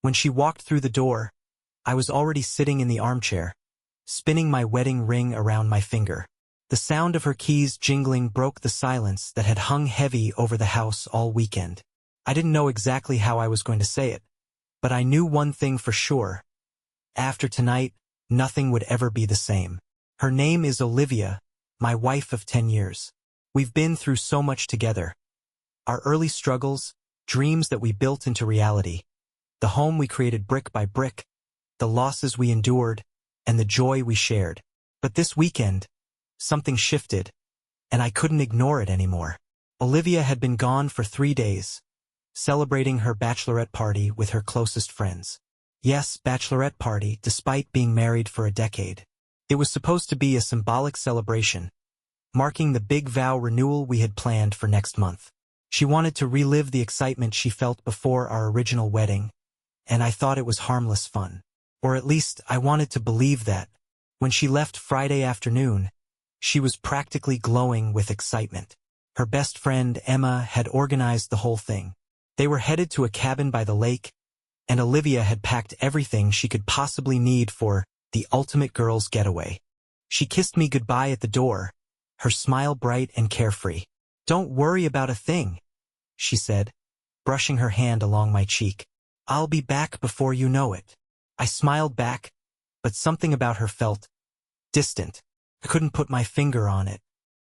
When she walked through the door, I was already sitting in the armchair, spinning my wedding ring around my finger. The sound of her keys jingling broke the silence that had hung heavy over the house all weekend. I didn't know exactly how I was going to say it, but I knew one thing for sure. After tonight, nothing would ever be the same. Her name is Olivia, my wife of 10 years. We've been through so much together. Our early struggles, dreams that we built into reality, the home we created brick by brick, the losses we endured, and the joy we shared. But this weekend, something shifted, and I couldn't ignore it anymore. Olivia had been gone for 3 days, celebrating her bachelorette party with her closest friends. Yes, bachelorette party, despite being married for a decade. It was supposed to be a symbolic celebration, marking the big vow renewal we had planned for next month. She wanted to relive the excitement she felt before our original wedding, and I thought it was harmless fun. Or at least I wanted to believe that. When she left Friday afternoon, she was practically glowing with excitement. Her best friend, Emma, had organized the whole thing. They were headed to a cabin by the lake, and Olivia had packed everything she could possibly need for the ultimate girls' getaway. She kissed me goodbye at the door, her smile bright and carefree. "Don't worry about a thing," she said, brushing her hand along my cheek. "I'll be back before you know it." I smiled back, but something about her felt distant. I couldn't put my finger on it.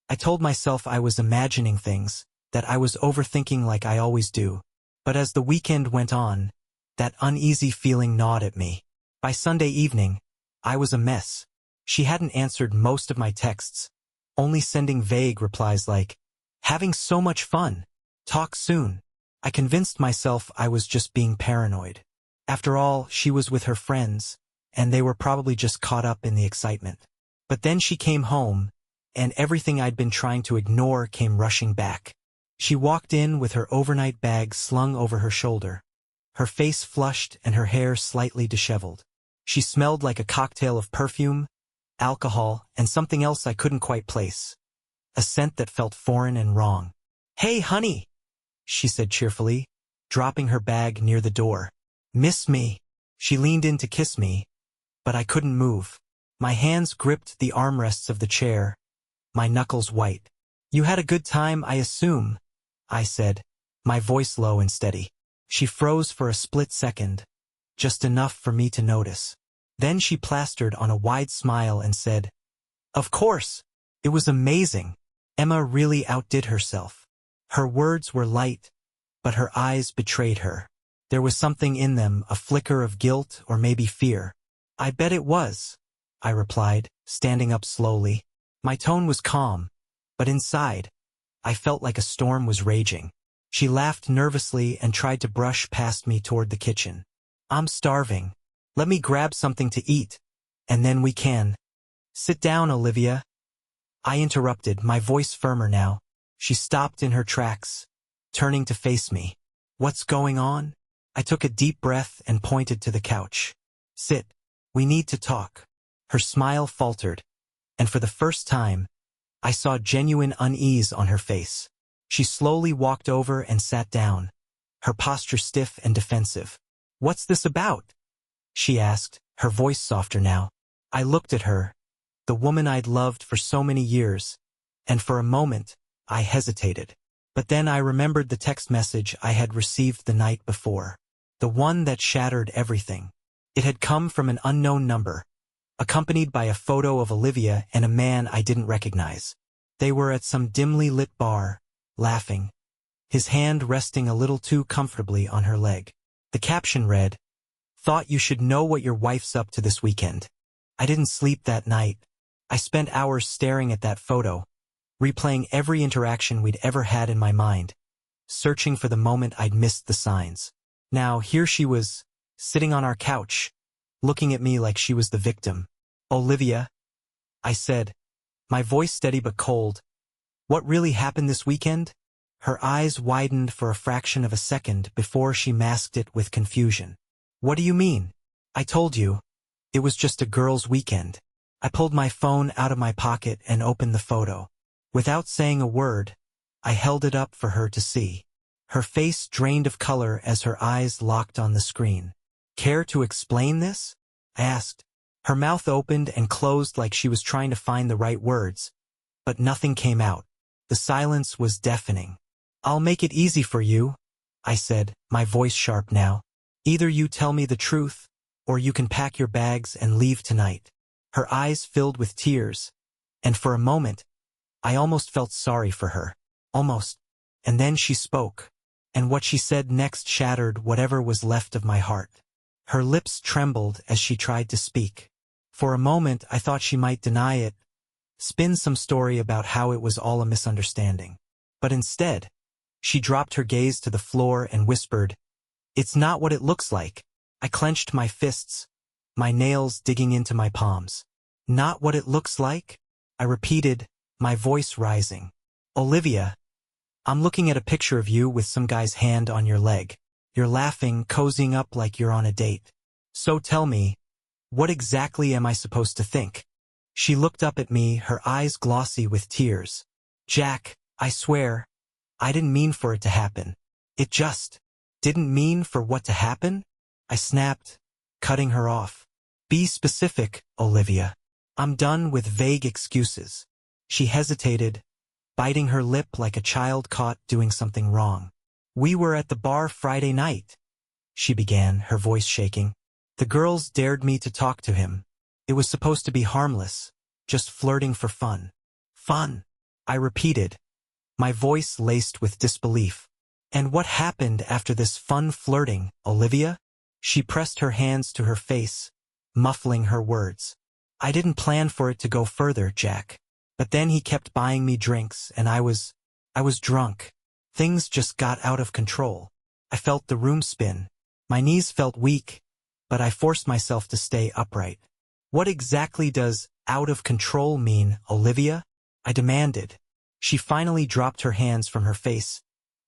I told myself I was imagining things, that I was overthinking like I always do. But as the weekend went on, that uneasy feeling gnawed at me. By Sunday evening, I was a mess. She hadn't answered most of my texts, only sending vague replies like, "Having so much fun. Talk soon." I convinced myself I was just being paranoid. After all, she was with her friends, and they were probably just caught up in the excitement. But then she came home, and everything I'd been trying to ignore came rushing back. She walked in with her overnight bag slung over her shoulder, her face flushed and her hair slightly disheveled. She smelled like a cocktail of perfume, alcohol, and something else I couldn't quite place. A scent that felt foreign and wrong. "Hey, honey," she said cheerfully, dropping her bag near the door. "Miss me?" She leaned in to kiss me, but I couldn't move. My hands gripped the armrests of the chair, my knuckles white. "You had a good time, I assume," I said, my voice low and steady. She froze for a split second, just enough for me to notice. Then she plastered on a wide smile and said, "Of course, it was amazing." Emma really outdid herself. Her words were light, but her eyes betrayed her. There was something in them, a flicker of guilt or maybe fear. "I bet it was," I replied, standing up slowly. My tone was calm, but inside, I felt like a storm was raging. She laughed nervously and tried to brush past me toward the kitchen. "I'm starving. Let me grab something to eat, and then we can." "Sit down, Olivia," I interrupted, my voice firmer now. She stopped in her tracks, turning to face me. "What's going on?" I took a deep breath and pointed to the couch. "Sit. We need to talk." Her smile faltered, and for the first time, I saw genuine unease on her face. She slowly walked over and sat down, her posture stiff and defensive. "What's this about?" she asked, her voice softer now. I looked at her, the woman I'd loved for so many years, and for a moment, I hesitated. But then I remembered the text message I had received the night before. The one that shattered everything. It had come from an unknown number, accompanied by a photo of Olivia and a man I didn't recognize. They were at some dimly lit bar, laughing, his hand resting a little too comfortably on her leg. The caption read, "Thought you should know what your wife's up to this weekend." I didn't sleep that night. I spent hours staring at that photo, replaying every interaction we'd ever had in my mind, searching for the moment I'd missed the signs. Now, here she was, sitting on our couch, looking at me like she was the victim. "Olivia," I said, my voice steady but cold, "what really happened this weekend?" Her eyes widened for a fraction of a second before she masked it with confusion. "What do you mean?" "I told you. It was just a girls' weekend." I pulled my phone out of my pocket and opened the photo. Without saying a word, I held it up for her to see. Her face drained of color as her eyes locked on the screen. Care to explain this? I asked. Her mouth opened and closed like she was trying to find the right words, but nothing came out. The silence was deafening. I'll make it easy for you, I said, my voice sharp now. Either you tell me the truth, or you can pack your bags and leave tonight. Her eyes filled with tears, and for a moment, I almost felt sorry for her. Almost. And then she spoke, and what she said next shattered whatever was left of my heart. Her lips trembled as she tried to speak. For a moment, I thought she might deny it, spin some story about how it was all a misunderstanding. But instead, she dropped her gaze to the floor and whispered, "It's not what it looks like." I clenched my fists, my nails digging into my palms. Not what it looks like? I repeated, my voice rising. Olivia, I'm looking at a picture of you with some guy's hand on your leg. You're laughing, cozying up like you're on a date. So tell me, what exactly am I supposed to think? She looked up at me, her eyes glossy with tears. Jack, I swear, I didn't mean for it to happen. It just didn't mean for what to happen? I snapped, cutting her off. Be specific, Olivia. I'm done with vague excuses. She hesitated, biting her lip like a child caught doing something wrong. We were at the bar Friday night, she began, her voice shaking. The girls dared me to talk to him. It was supposed to be harmless, just flirting for fun. Fun, I repeated, my voice laced with disbelief. And what happened after this fun flirting, Olivia? She pressed her hands to her face, muffling her words. I didn't plan for it to go further, Jack. But then he kept buying me drinks, and I was drunk. Things just got out of control. I felt the room spin. My knees felt weak, but I forced myself to stay upright. What exactly does out of control mean, Olivia? I demanded. She finally dropped her hands from her face,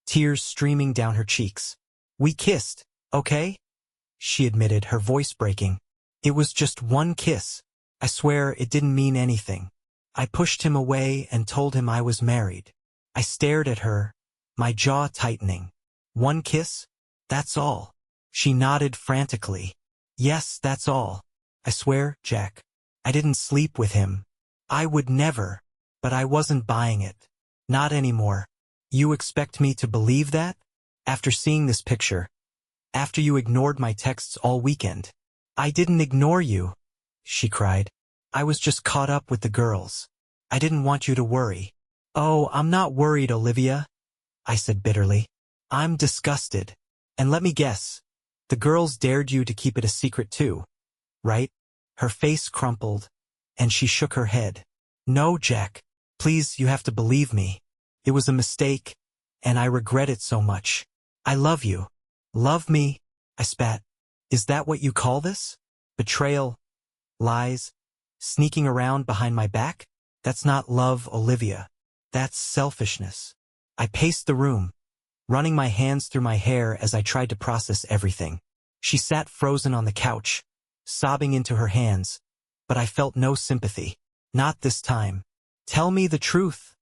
tears streaming down her cheeks. We kissed, okay? She admitted, her voice breaking. It was just one kiss. I swear it didn't mean anything. I pushed him away and told him I was married. I stared at her, my jaw tightening. One kiss? That's all. She nodded frantically. Yes, that's all. I swear, Jack, I didn't sleep with him. I would never, but I wasn't buying it. Not anymore. You expect me to believe that? After seeing this picture, after you ignored my texts all weekend. I didn't ignore you, she cried. I was just caught up with the girls. I didn't want you to worry. Oh, I'm not worried, Olivia, I said bitterly. I'm disgusted. And let me guess, the girls dared you to keep it a secret too, right? Her face crumpled, and she shook her head. No, Jack, please, you have to believe me. It was a mistake, and I regret it so much. I love you. Love me? I spat. Is that what you call this? Betrayal? Lies? Sneaking around behind my back? That's not love, Olivia. That's selfishness. I paced the room, running my hands through my hair as I tried to process everything. She sat frozen on the couch, sobbing into her hands, but I felt no sympathy. Not this time. Tell me the truth,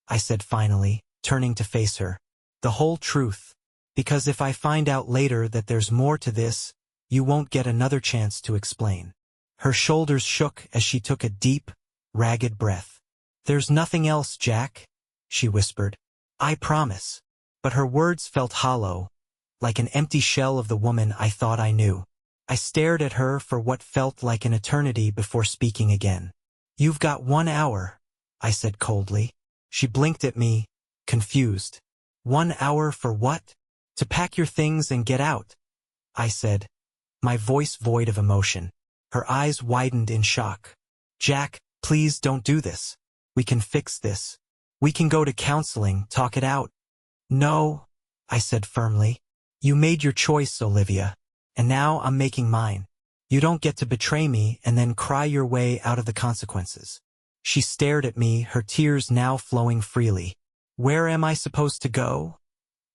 I said finally, turning to face her. The whole truth. Because if I find out later that there's more to this, you won't get another chance to explain. Her shoulders shook as she took a deep, ragged breath. There's nothing else, Jack, she whispered. I promise. But her words felt hollow, like an empty shell of the woman I thought I knew. I stared at her for what felt like an eternity before speaking again. You've got 1 hour, I said coldly. She blinked at me, confused. 1 hour for what? To pack your things and get out, I said, my voice void of emotion. Her eyes widened in shock. Jack, please don't do this. We can fix this. We can go to counseling, talk it out. No, I said firmly. You made your choice, Olivia, and now I'm making mine. You don't get to betray me and then cry your way out of the consequences. She stared at me, her tears now flowing freely. Where am I supposed to go?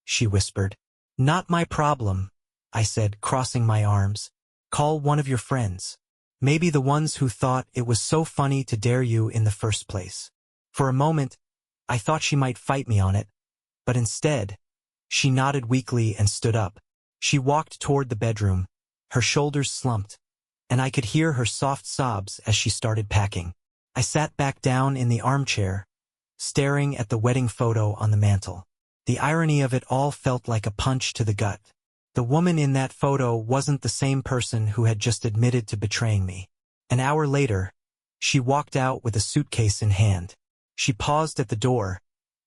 She whispered. Not my problem, I said, crossing my arms. Call one of your friends. Maybe the ones who thought it was so funny to dare you in the first place. For a moment, I thought she might fight me on it, but instead, she nodded weakly and stood up. She walked toward the bedroom, Her shoulders slumped, and I could hear her soft sobs as she started packing. I sat back down in the armchair, staring at the wedding photo on the mantel. The irony of it all felt like a punch to the gut. The woman in that photo wasn't the same person who had just admitted to betraying me. An hour later, she walked out with a suitcase in hand. She paused at the door,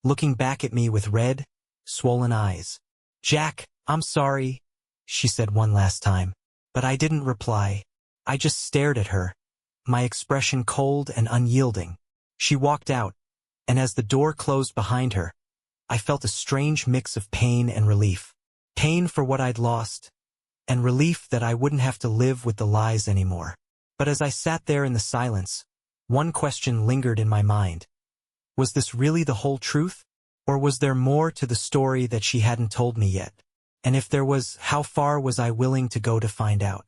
looking back at me with red, swollen eyes. "Jack, I'm sorry," she said one last time. But I didn't reply. I just stared at her, my expression cold and unyielding. She walked out, and as the door closed behind her, I felt a strange mix of pain and relief. Pain for what I'd lost, and relief that I wouldn't have to live with the lies anymore. But as I sat there in the silence, one question lingered in my mind. Was this really the whole truth? Or was there more to the story that she hadn't told me yet? And if there was, how far was I willing to go to find out?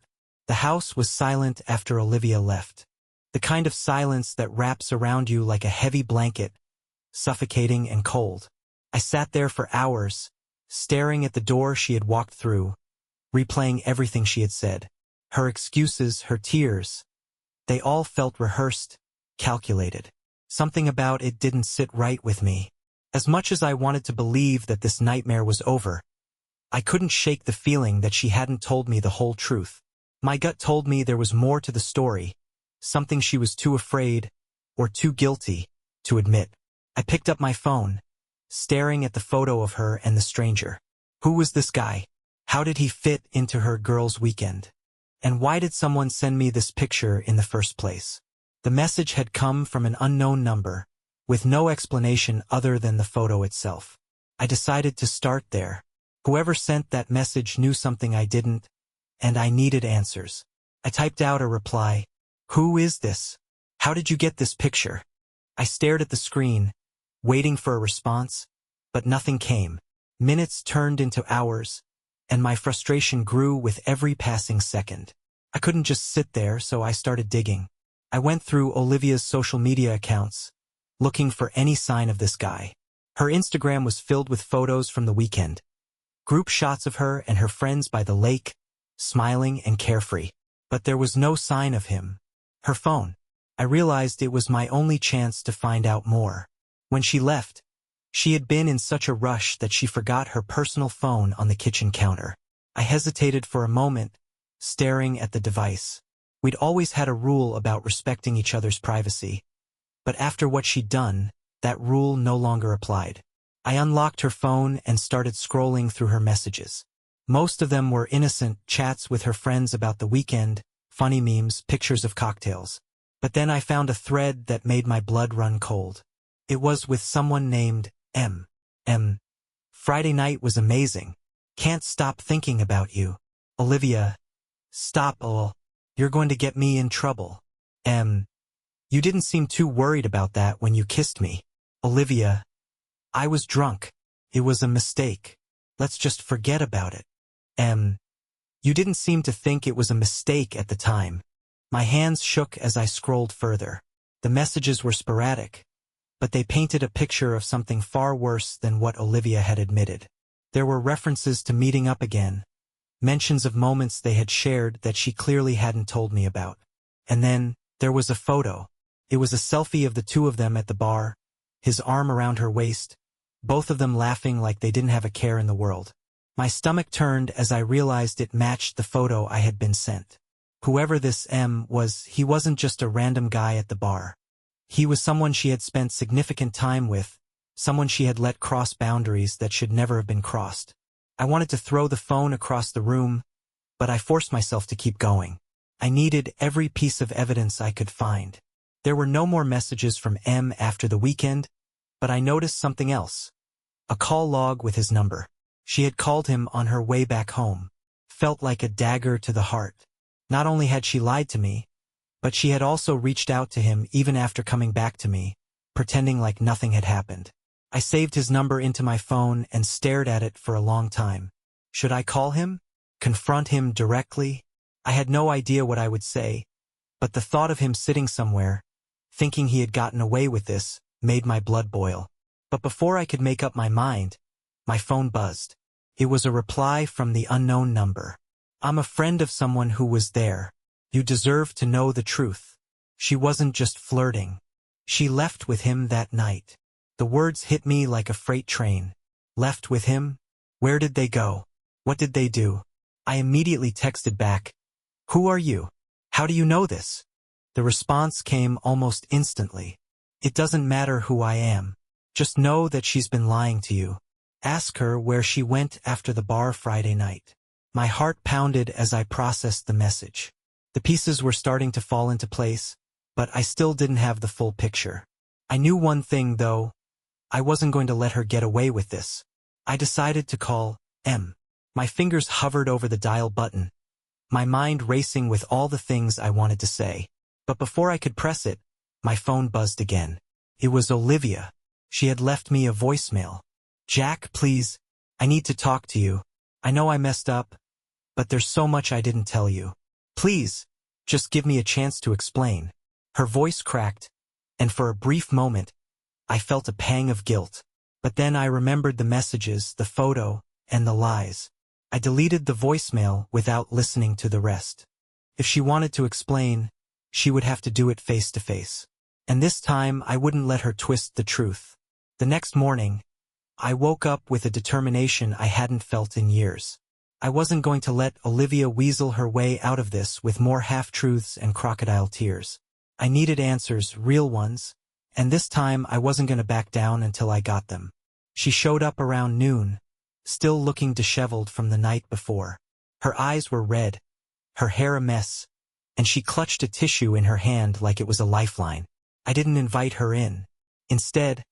The house was silent after Olivia left. The kind of silence that wraps around you like a heavy blanket, suffocating and cold. I sat there for hours, staring at the door she had walked through, replaying everything she had said. Her excuses, her tears. They all felt rehearsed, calculated. Something about it didn't sit right with me. As much as I wanted to believe that this nightmare was over, I couldn't shake the feeling that she hadn't told me the whole truth. My gut told me there was more to the story, something she was too afraid, or too guilty, to admit. I picked up my phone, staring at the photo of her and the stranger. Who was this guy? How did he fit into her girls' weekend? And why did someone send me this picture in the first place? The message had come from an unknown number, with no explanation other than the photo itself. I decided to start there. Whoever sent that message knew something I didn't, and I needed answers. I typed out a reply. "Who is this? How did you get this picture?" I stared at the screen, waiting for a response, but nothing came. Minutes turned into hours, and my frustration grew with every passing second. I couldn't just sit there, so I started digging. I went through Olivia's social media accounts, looking for any sign of this guy. Her Instagram was filled with photos from the weekend. Group shots of her and her friends by the lake, smiling and carefree. But there was no sign of him. Her phone. I realized it was my only chance to find out more. When she left, she had been in such a rush that she forgot her personal phone on the kitchen counter. I hesitated for a moment, staring at the device. We'd always had a rule about respecting each other's privacy. But after what she'd done, that rule no longer applied. I unlocked her phone and started scrolling through her messages. Most of them were innocent chats with her friends about the weekend, funny memes, pictures of cocktails. But then I found a thread that made my blood run cold. It was with someone named M. Friday night was amazing. Can't stop thinking about you. Olivia. Stop, you're going to get me in trouble. You didn't seem too worried about that when you kissed me. Olivia. I was drunk. It was a mistake. Let's just forget about it. You didn't seem to think it was a mistake at the time. My hands shook as I scrolled further. The messages were sporadic, but they painted a picture of something far worse than what Olivia had admitted. There were references to meeting up again, mentions of moments they had shared that she clearly hadn't told me about. And then, there was a photo. It was a selfie of the two of them at the bar, his arm around her waist, both of them laughing like they didn't have a care in the world. My stomach turned as I realized it matched the photo I had been sent. Whoever this M was, he wasn't just a random guy at the bar. He was someone she had spent significant time with, someone she had let cross boundaries that should never have been crossed. I wanted to throw the phone across the room, but I forced myself to keep going. I needed every piece of evidence I could find. There were no more messages from M after the weekend, but I noticed something else. A call log with his number. She had called him on her way back home. Felt like a dagger to the heart. Not only had she lied to me, but she had also reached out to him even after coming back to me, pretending like nothing had happened. I saved his number into my phone and stared at it for a long time. Should I call him? Confront him directly? I had no idea what I would say, but the thought of him sitting somewhere, thinking he had gotten away with this, made my blood boil. But before I could make up my mind, my phone buzzed. It was a reply from the unknown number. I'm a friend of someone who was there. You deserve to know the truth. She wasn't just flirting. She left with him that night. The words hit me like a freight train. Left with him? Where did they go? What did they do? I immediately texted back, "Who are you? How do you know this?" The response came almost instantly. "It doesn't matter who I am. Just know that she's been lying to you. Ask her where she went after the bar Friday night." My heart pounded as I processed the message. The pieces were starting to fall into place, but I still didn't have the full picture. I knew one thing, though. I wasn't going to let her get away with this. I decided to call M. My fingers hovered over the dial button, my mind racing with all the things I wanted to say. But before I could press it, my phone buzzed again. It was Olivia. She had left me a voicemail. "Jack, please, I need to talk to you. I know I messed up, but there's so much I didn't tell you. Please, just give me a chance to explain." Her voice cracked, and for a brief moment, I felt a pang of guilt. But then I remembered the messages, the photo, and the lies. I deleted the voicemail without listening to the rest. If she wanted to explain, she would have to do it face to face. And this time, I wouldn't let her twist the truth. The next morning, I woke up with a determination I hadn't felt in years. I wasn't going to let Olivia weasel her way out of this with more half-truths and crocodile tears. I needed answers, real ones, and this time I wasn't going to back down until I got them. She showed up around noon, still looking disheveled from the night before. Her eyes were red, her hair a mess, and she clutched a tissue in her hand like it was a lifeline. I didn't invite her in. Instead,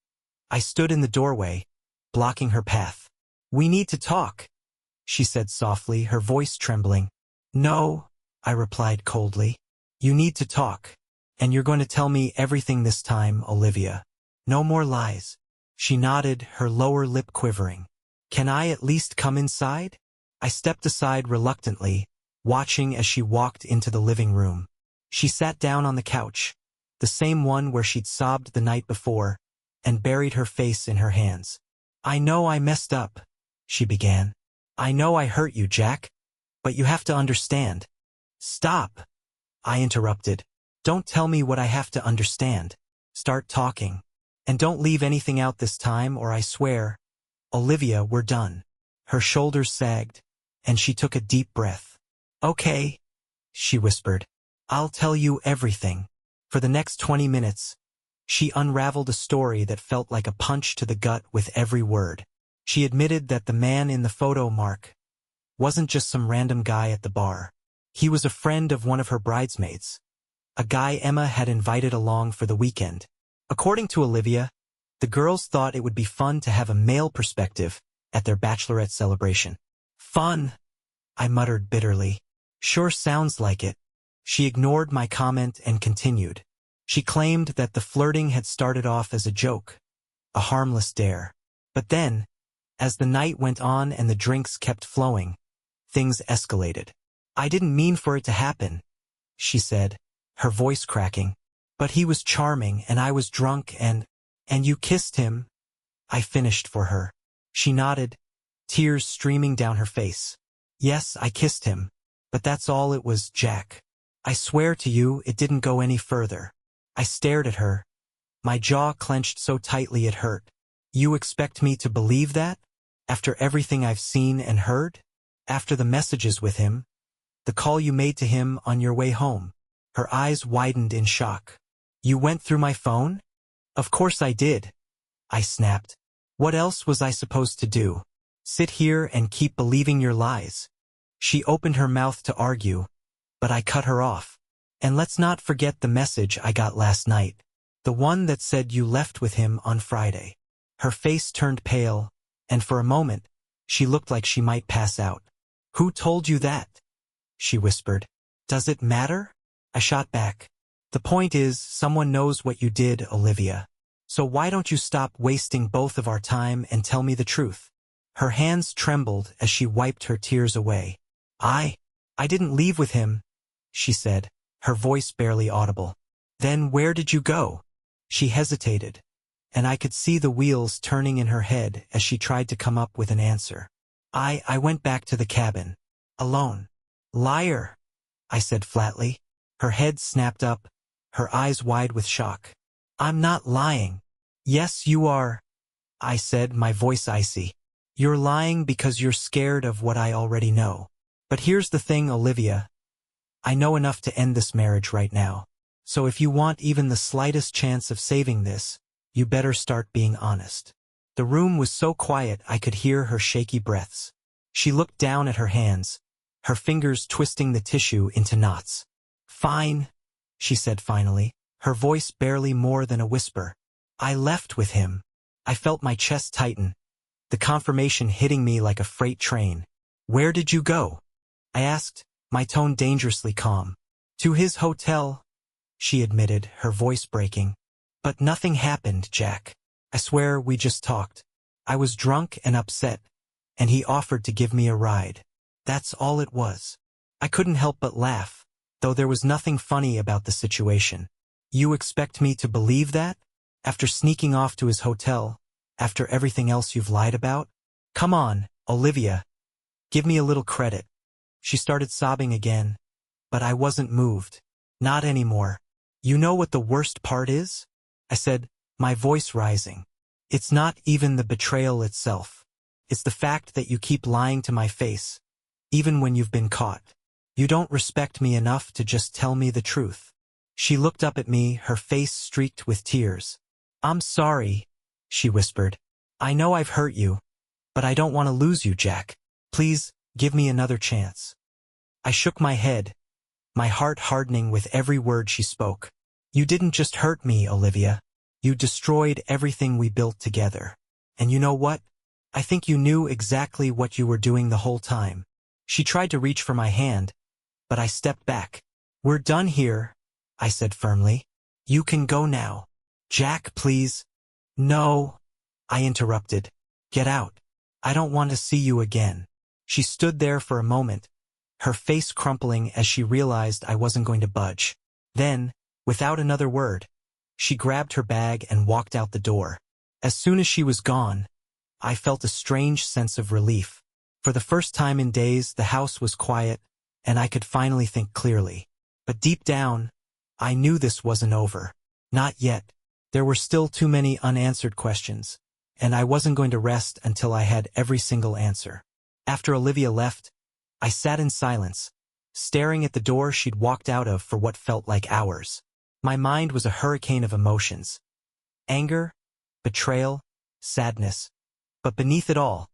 I stood in the doorway, blocking her path. "We need to talk," she said softly, her voice trembling. "No," I replied coldly. "You need to talk. And you're going to tell me everything this time, Olivia. No more lies." She nodded, her lower lip quivering. "Can I at least come inside?" I stepped aside reluctantly, watching as she walked into the living room. She sat down on the couch, the same one where she'd sobbed the night before, and buried her face in her hands. "I know I messed up," she began. "I know I hurt you, Jack. But you have to understand." "Stop," I interrupted. "Don't tell me what I have to understand. Start talking. And don't leave anything out this time, or I swear, Olivia, we're done." Her shoulders sagged, and she took a deep breath. "Okay," she whispered. "I'll tell you everything." For the next 20 minutes, she unraveled a story that felt like a punch to the gut with every word. She admitted that the man in the photo, Mark, wasn't just some random guy at the bar. He was a friend of one of her bridesmaids, a guy Emma had invited along for the weekend. According to Olivia, the girls thought it would be fun to have a male perspective at their bachelorette celebration. "Fun," I muttered bitterly. "Sure sounds like it." She ignored my comment and continued. She claimed that the flirting had started off as a joke, a harmless dare. But then, as the night went on and the drinks kept flowing, things escalated. "I didn't mean for it to happen," she said, her voice cracking. "But he was charming and I was drunk and you kissed him," I finished for her. She nodded, tears streaming down her face. "Yes, I kissed him. But that's all it was, Jack. I swear to you it didn't go any further." I stared at her, my jaw clenched so tightly it hurt. "You expect me to believe that? After everything I've seen and heard? After the messages with him? The call you made to him on your way home?" Her eyes widened in shock. "You went through my phone?" "Of course I did," I snapped. "What else was I supposed to do? Sit here and keep believing your lies?" She opened her mouth to argue, but I cut her off. "And let's not forget the message I got last night. The one that said you left with him on Friday." Her face turned pale, and for a moment, she looked like she might pass out. "Who told you that?" she whispered. "Does it matter?" I shot back. "The point is, someone knows what you did, Olivia. So why don't you stop wasting both of our time and tell me the truth?" Her hands trembled as she wiped her tears away. I didn't leave with him," she said, her voice barely audible. "Then where did you go?" She hesitated, and I could see the wheels turning in her head as she tried to come up with an answer. I went back to the cabin. Alone. Liar, I said flatly. Her head snapped up, her eyes wide with shock. I'm not lying. Yes, you are, I said, my voice icy. You're lying because you're scared of what I already know. But here's the thing, Olivia. I know enough to end this marriage right now. So if you want even the slightest chance of saving this, you better start being honest. The room was so quiet I could hear her shaky breaths. She looked down at her hands, her fingers twisting the tissue into knots. Fine, she said finally, her voice barely more than a whisper. I left with him. I felt my chest tighten, the confirmation hitting me like a freight train. Where did you go? I asked, my tone dangerously calm. To his hotel, she admitted, her voice breaking. But nothing happened, Jack. I swear we just talked. I was drunk and upset, and he offered to give me a ride. That's all it was. I couldn't help but laugh, though there was nothing funny about the situation. You expect me to believe that? After sneaking off to his hotel, after everything else you've lied about? Come on, Olivia. Give me a little credit. She started sobbing again, but I wasn't moved. Not anymore. You know what the worst part is? I said, my voice rising. It's not even the betrayal itself. It's the fact that you keep lying to my face, even when you've been caught. You don't respect me enough to just tell me the truth. She looked up at me, her face streaked with tears. I'm sorry, she whispered. I know I've hurt you, but I don't want to lose you, Jack. Please, give me another chance. I shook my head, my heart hardening with every word she spoke. You didn't just hurt me, Olivia. You destroyed everything we built together. And you know what? I think you knew exactly what you were doing the whole time. She tried to reach for my hand, but I stepped back. We're done here, I said firmly. You can go now. Jack, please. No, I interrupted. Get out. I don't want to see you again. She stood there for a moment, her face crumpling as she realized I wasn't going to budge. Then, without another word, she grabbed her bag and walked out the door. As soon as she was gone, I felt a strange sense of relief. For the first time in days, the house was quiet, and I could finally think clearly. But deep down, I knew this wasn't over. Not yet. There were still too many unanswered questions, and I wasn't going to rest until I had every single answer. After Olivia left, I sat in silence, staring at the door she'd walked out of for what felt like hours. My mind was a hurricane of emotions. Anger, betrayal, sadness. But beneath it all,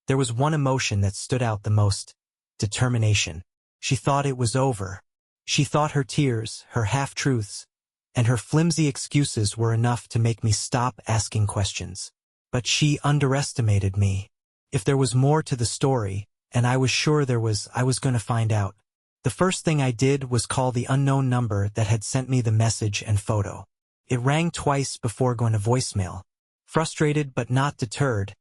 there was one emotion that stood out the most: determination. She thought it was over. She thought her tears, her half-truths, and her flimsy excuses were enough to make me stop asking questions. But she underestimated me. If there was more to the story, and I was sure there was, I was going to find out. The first thing I did was call the unknown number that had sent me the message and photo. It rang twice before going to voicemail. Frustrated but not deterred,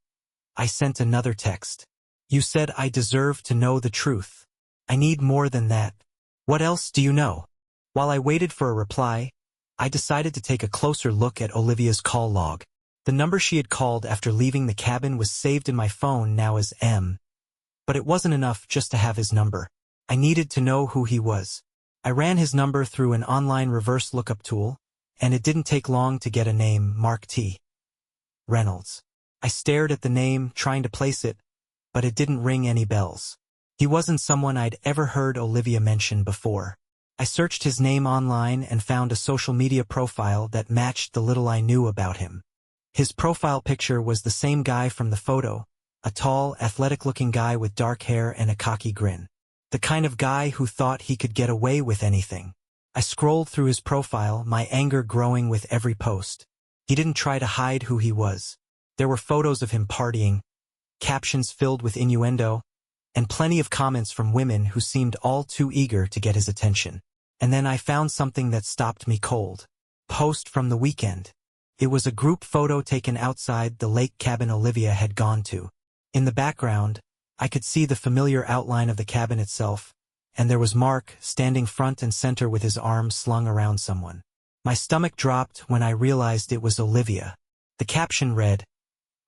I sent another text. You said I deserve to know the truth. I need more than that. What else do you know? While I waited for a reply, I decided to take a closer look at Olivia's call log. The number she had called after leaving the cabin was saved in my phone now as M. But it wasn't enough just to have his number. I needed to know who he was. I ran his number through an online reverse lookup tool, and it didn't take long to get a name: Mark T. Reynolds. I stared at the name, trying to place it, but it didn't ring any bells. He wasn't someone I'd ever heard Olivia mention before. I searched his name online and found a social media profile that matched the little I knew about him. His profile picture was the same guy from the photo, a tall, athletic-looking guy with dark hair and a cocky grin. The kind of guy who thought he could get away with anything. I scrolled through his profile, my anger growing with every post. He didn't try to hide who he was. There were photos of him partying, captions filled with innuendo, and plenty of comments from women who seemed all too eager to get his attention. And then I found something that stopped me cold. Post from the weekend. It was a group photo taken outside the lake cabin Olivia had gone to. In the background, I could see the familiar outline of the cabin itself, and there was Mark standing front and center with his arms slung around someone. My stomach dropped when I realized it was Olivia. The caption read,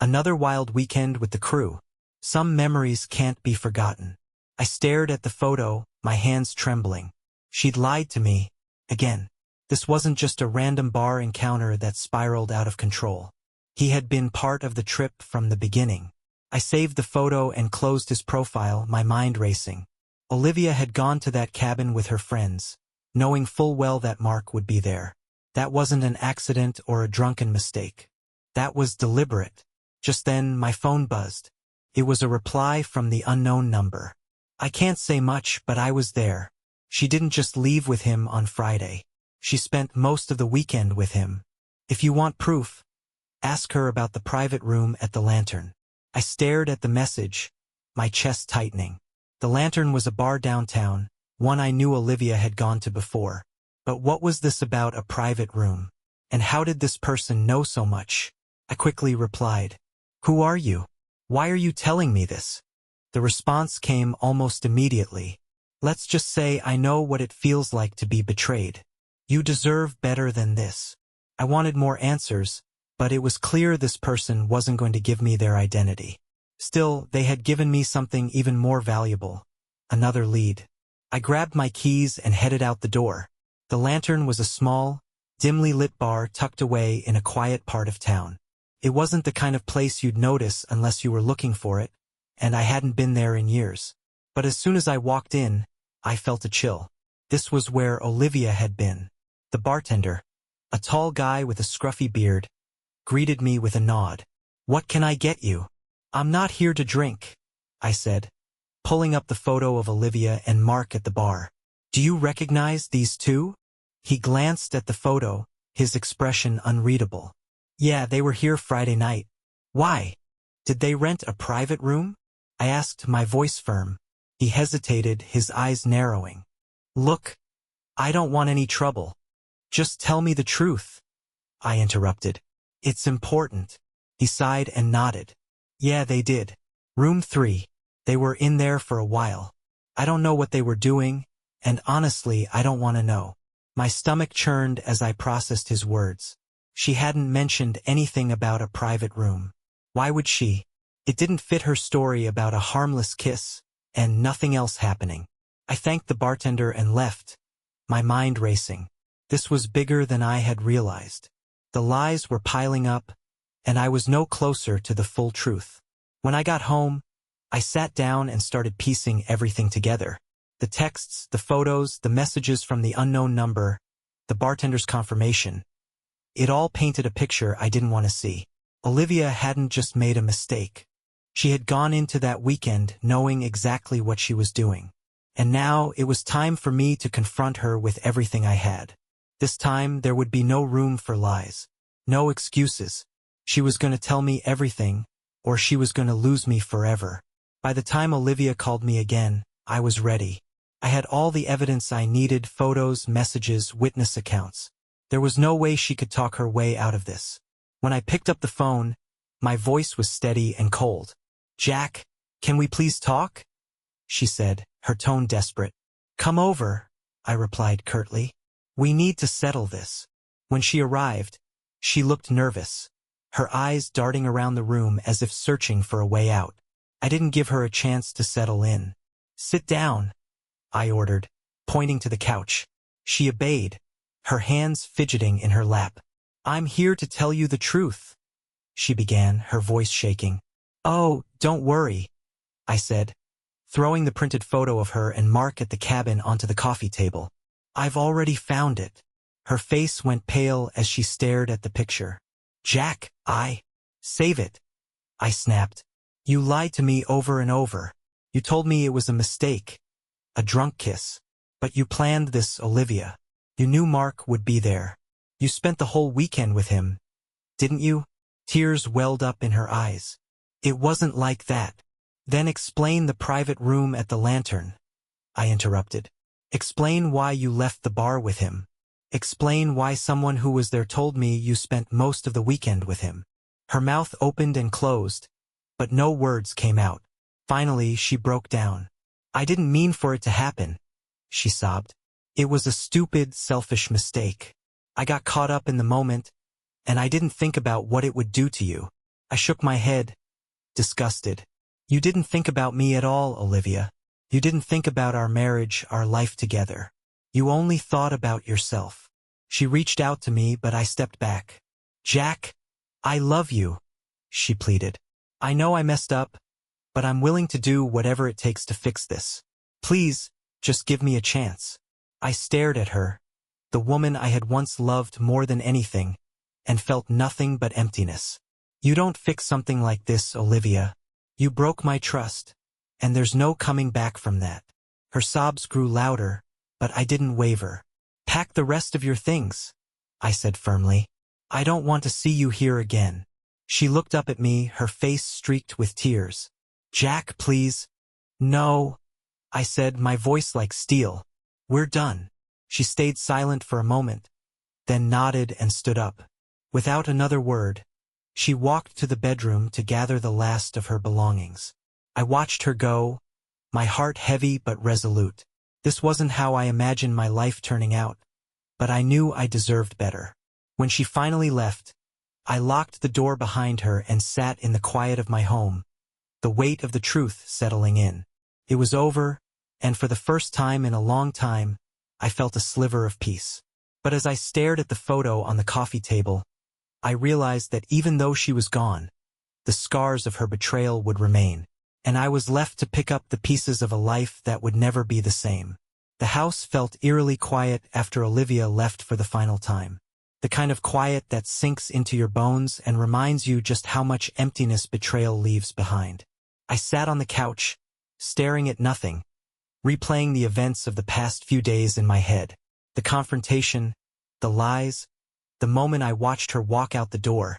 "Another wild weekend with the crew. Some memories can't be forgotten." I stared at the photo, my hands trembling. She'd lied to me. Again. This wasn't just a random bar encounter that spiraled out of control. He had been part of the trip from the beginning. I saved the photo and closed his profile, my mind racing. Olivia had gone to that cabin with her friends, knowing full well that Mark would be there. That wasn't an accident or a drunken mistake. That was deliberate. Just then, my phone buzzed. It was a reply from the unknown number. I can't say much, but I was there. She didn't just leave with him on Friday. She spent most of the weekend with him. If you want proof, ask her about the private room at the Lantern. I stared at the message, my chest tightening. The Lantern was a bar downtown, one I knew Olivia had gone to before. But what was this about a private room? And how did this person know so much? I quickly replied, "Who are you? Why are you telling me this?" The response came almost immediately. "Let's just say I know what it feels like to be betrayed. You deserve better than this." I wanted more answers, but it was clear this person wasn't going to give me their identity. Still, they had given me something even more valuable. Another lead. I grabbed my keys and headed out the door. The Lantern was a small, dimly lit bar tucked away in a quiet part of town. It wasn't the kind of place you'd notice unless you were looking for it, and I hadn't been there in years. But as soon as I walked in, I felt a chill. This was where Olivia had been. The bartender, a tall guy with a scruffy beard, greeted me with a nod. "What can I get you?" "I'm not here to drink," I said, pulling up the photo of Olivia and Mark at the bar. "Do you recognize these two?" He glanced at the photo, his expression unreadable. "Yeah, they were here Friday night." "Why? Did they rent a private room?" I asked, my voice firm. He hesitated, his eyes narrowing. "Look, I don't want any trouble. Just tell me the truth," I interrupted. "It's important." He sighed and nodded. "Yeah, they did. Room 3. They were in there for a while. I don't know what they were doing, and honestly, I don't want to know." My stomach churned as I processed his words. She hadn't mentioned anything about a private room. Why would she? It didn't fit her story about a harmless kiss, and nothing else happening. I thanked the bartender and left, my mind racing. This was bigger than I had realized. The lies were piling up, and I was no closer to the full truth. When I got home, I sat down and started piecing everything together. The texts, the photos, the messages from the unknown number, the bartender's confirmation. It all painted a picture I didn't want to see. Olivia hadn't just made a mistake. She had gone into that weekend knowing exactly what she was doing. And now it was time for me to confront her with everything I had. This time there would be no room for lies. No excuses. She was going to tell me everything, or she was going to lose me forever. By the time Olivia called me again, I was ready. I had all the evidence I needed, photos, messages, witness accounts. There was no way she could talk her way out of this. When I picked up the phone, my voice was steady and cold. "Jack, can we please talk?" she said, her tone desperate. "Come over," I replied curtly. "We need to settle this." When she arrived, she looked nervous, her eyes darting around the room as if searching for a way out. I didn't give her a chance to settle in. "Sit down," I ordered, pointing to the couch. She obeyed, her hands fidgeting in her lap. "I'm here to tell you the truth," she began, her voice shaking. "Oh, don't worry," I said, throwing the printed photo of her and Mark at the cabin onto the coffee table. "I've already found it." Her face went pale as she stared at the picture. "Jack, save it," I snapped. "You lied to me over and over. You told me it was a mistake, a drunk kiss. But you planned this, Olivia. You knew Mark would be there. You spent the whole weekend with him, didn't you?" Tears welled up in her eyes. "It wasn't like that." "Then explain the private room at the Lantern," I interrupted. "Explain why you left the bar with him. Explain why someone who was there told me you spent most of the weekend with him." Her mouth opened and closed, but no words came out. Finally, she broke down. "I didn't mean for it to happen," she sobbed. "It was a stupid, selfish mistake. I got caught up in the moment, and I didn't think about what it would do to you." I shook my head, disgusted. "You didn't think about me at all, Olivia. You didn't think about our marriage, our life together. You only thought about yourself. She reached out to me, but I stepped back. Jack, I love you, she pleaded. I know I messed up, but I'm willing to do whatever it takes to fix this. Please, just give me a chance. I stared at her, the woman I had once loved more than anything, and felt nothing but emptiness. You don't fix something like this, Olivia. You broke my trust, and there's no coming back from that. Her sobs grew louder, but I didn't waver. Pack the rest of your things, I said firmly. I don't want to see you here again. She looked up at me, her face streaked with tears. Jack, please. No, I said, my voice like steel. We're done. She stayed silent for a moment, then nodded and stood up. Without another word, she walked to the bedroom to gather the last of her belongings. I watched her go, my heart heavy but resolute. This wasn't how I imagined my life turning out, but I knew I deserved better. When she finally left, I locked the door behind her and sat in the quiet of my home, the weight of the truth settling in. It was over, and for the first time in a long time, I felt a sliver of peace. But as I stared at the photo on the coffee table, I realized that even though she was gone, the scars of her betrayal would remain, and I was left to pick up the pieces of a life that would never be the same. The house felt eerily quiet after Olivia left for the final time. The kind of quiet that sinks into your bones and reminds you just how much emptiness betrayal leaves behind. I sat on the couch, staring at nothing, replaying the events of the past few days in my head. The confrontation, the lies, the moment I watched her walk out the door.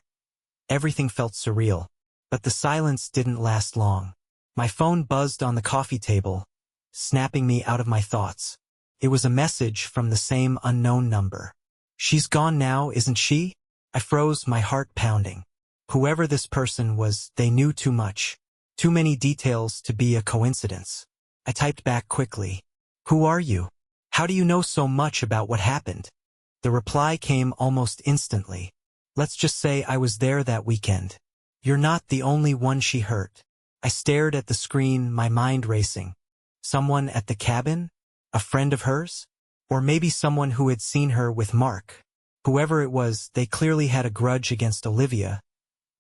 Everything felt surreal, but the silence didn't last long. My phone buzzed on the coffee table, snapping me out of my thoughts. It was a message from the same unknown number. She's gone now, isn't she? I froze, my heart pounding. Whoever this person was, they knew too much. Too many details to be a coincidence. I typed back quickly. Who are you? How do you know so much about what happened? The reply came almost instantly. Let's just say I was there that weekend. You're not the only one she hurt. I stared at the screen, my mind racing. Someone at the cabin? A friend of hers? Or maybe someone who had seen her with Mark. Whoever it was, they clearly had a grudge against Olivia,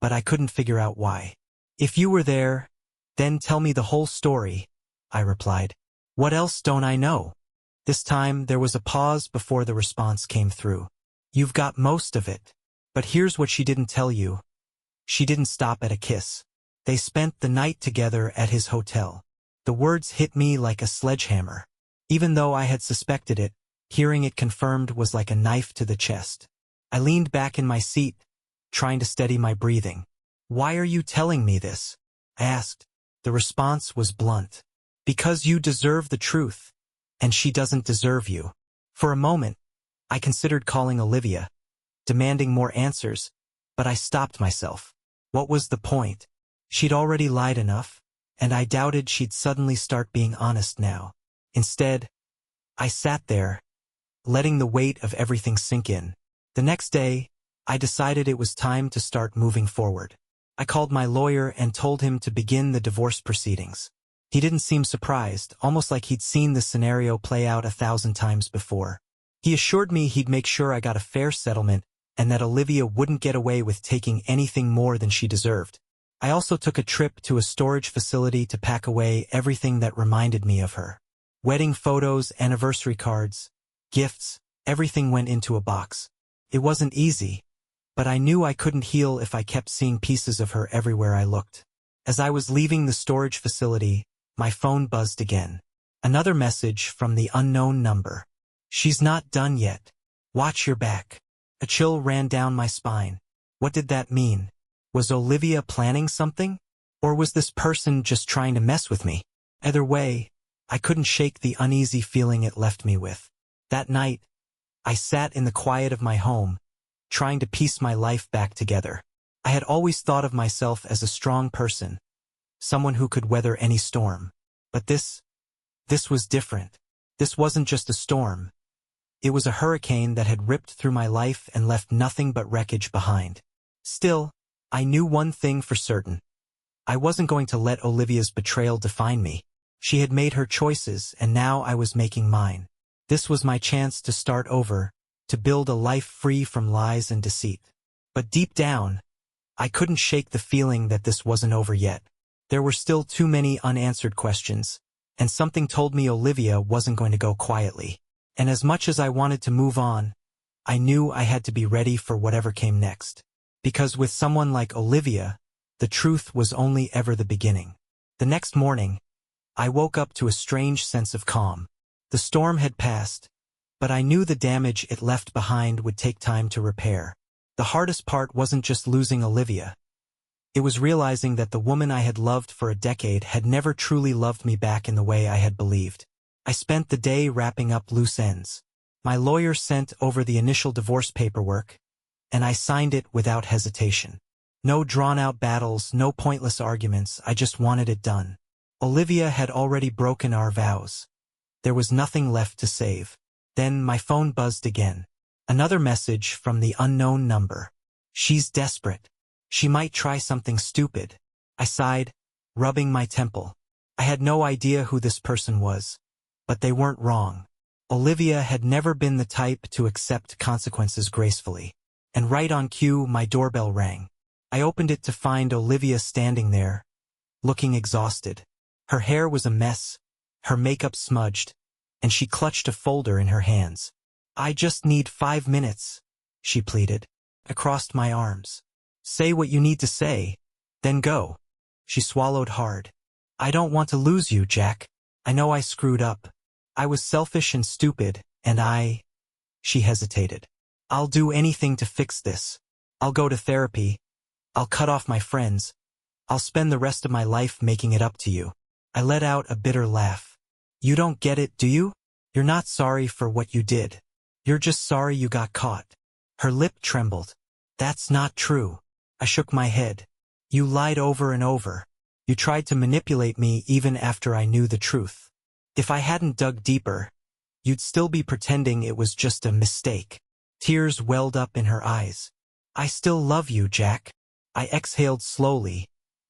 but I couldn't figure out why. If you were there, then tell me the whole story, I replied. What else don't I know? This time there was a pause before the response came through. You've got most of it. But here's what she didn't tell you. She didn't stop at a kiss. They spent the night together at his hotel. The words hit me like a sledgehammer. Even though I had suspected it, hearing it confirmed was like a knife to the chest. I leaned back in my seat, trying to steady my breathing. Why are you telling me this? I asked. The response was blunt. Because you deserve the truth, and she doesn't deserve you. For a moment, I considered calling Olivia, demanding more answers, but I stopped myself. What was the point? She'd already lied enough, and I doubted she'd suddenly start being honest now. Instead, I sat there, letting the weight of everything sink in. The next day, I decided it was time to start moving forward. I called my lawyer and told him to begin the divorce proceedings. He didn't seem surprised, almost like he'd seen the scenario play out 1,000 times before. He assured me he'd make sure I got a fair settlement and that Olivia wouldn't get away with taking anything more than she deserved. I also took a trip to a storage facility to pack away everything that reminded me of her. Wedding photos, anniversary cards, gifts, everything went into a box. It wasn't easy, but I knew I couldn't heal if I kept seeing pieces of her everywhere I looked. As I was leaving the storage facility, my phone buzzed again. Another message from the unknown number. She's not done yet. Watch your back. A chill ran down my spine. What did that mean? Was Olivia planning something? Or was this person just trying to mess with me? Either way, I couldn't shake the uneasy feeling it left me with. That night, I sat in the quiet of my home, trying to piece my life back together. I had always thought of myself as a strong person, someone who could weather any storm. But this was different. This wasn't just a storm. It was a hurricane that had ripped through my life and left nothing but wreckage behind. Still, I knew one thing for certain. I wasn't going to let Olivia's betrayal define me. She had made her choices, and now I was making mine. This was my chance to start over, to build a life free from lies and deceit. But deep down, I couldn't shake the feeling that this wasn't over yet. There were still too many unanswered questions, and something told me Olivia wasn't going to go quietly. And as much as I wanted to move on, I knew I had to be ready for whatever came next. Because with someone like Olivia, the truth was only ever the beginning. The next morning, I woke up to a strange sense of calm. The storm had passed, but I knew the damage it left behind would take time to repair. The hardest part wasn't just losing Olivia. It was realizing that the woman I had loved for a decade had never truly loved me back in the way I had believed. I spent the day wrapping up loose ends. My lawyer sent over the initial divorce paperwork, and I signed it without hesitation. No drawn-out battles, no pointless arguments, I just wanted it done. Olivia had already broken our vows. There was nothing left to save. Then my phone buzzed again. Another message from the unknown number. She's desperate. She might try something stupid. I sighed, rubbing my temple. I had no idea who this person was, but they weren't wrong. Olivia had never been the type to accept consequences gracefully. And right on cue, my doorbell rang. I opened it to find Olivia standing there, looking exhausted. Her hair was a mess, her makeup smudged, and she clutched a folder in her hands. "I just need 5 minutes," she pleaded. I crossed my arms. "Say what you need to say, then go." She swallowed hard. "I don't want to lose you, Jack. I know I screwed up. I was selfish and stupid, and She hesitated. "I'll do anything to fix this. I'll go to therapy. I'll cut off my friends. I'll spend the rest of my life making it up to you." I let out a bitter laugh. "You don't get it, do you? You're not sorry for what you did. You're just sorry you got caught." Her lip trembled. "That's not true." I shook my head. "You lied over and over. You tried to manipulate me even after I knew the truth. If I hadn't dug deeper, you'd still be pretending it was just a mistake." Tears welled up in her eyes. "I still love you, Jack." I exhaled slowly,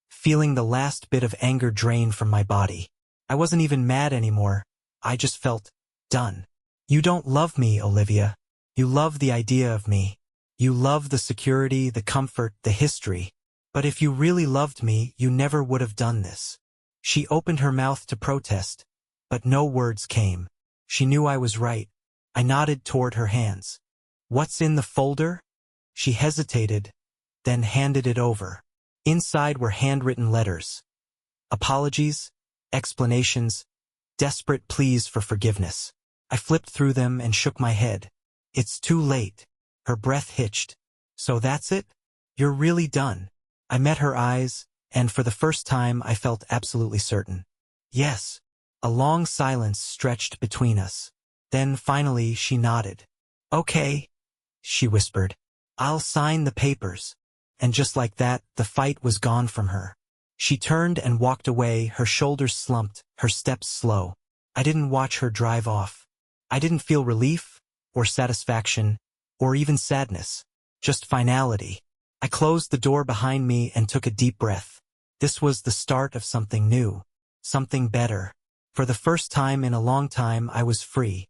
feeling the last bit of anger drain from my body. I wasn't even mad anymore. I just felt done. "You don't love me, Olivia. You love the idea of me. You love the security, the comfort, the history. But if you really loved me, you never would have done this." She opened her mouth to protest, but no words came. She knew I was right. I nodded toward her hands. "What's in the folder?" She hesitated, then handed it over. Inside were handwritten letters. Apologies, explanations, desperate pleas for forgiveness. I flipped through them and shook my head. "It's too late." Her breath hitched. "So that's it? You're really done?" I met her eyes, and for the first time I felt absolutely certain. "Yes." A long silence stretched between us. Then finally she nodded. "Okay," she whispered. "I'll sign the papers." And just like that, the fight was gone from her. She turned and walked away, her shoulders slumped, her steps slow. I didn't watch her drive off. I didn't feel relief, or satisfaction, or even sadness. Just finality. I closed the door behind me and took a deep breath. This was the start of something new. Something better. For the first time in a long time, I was free.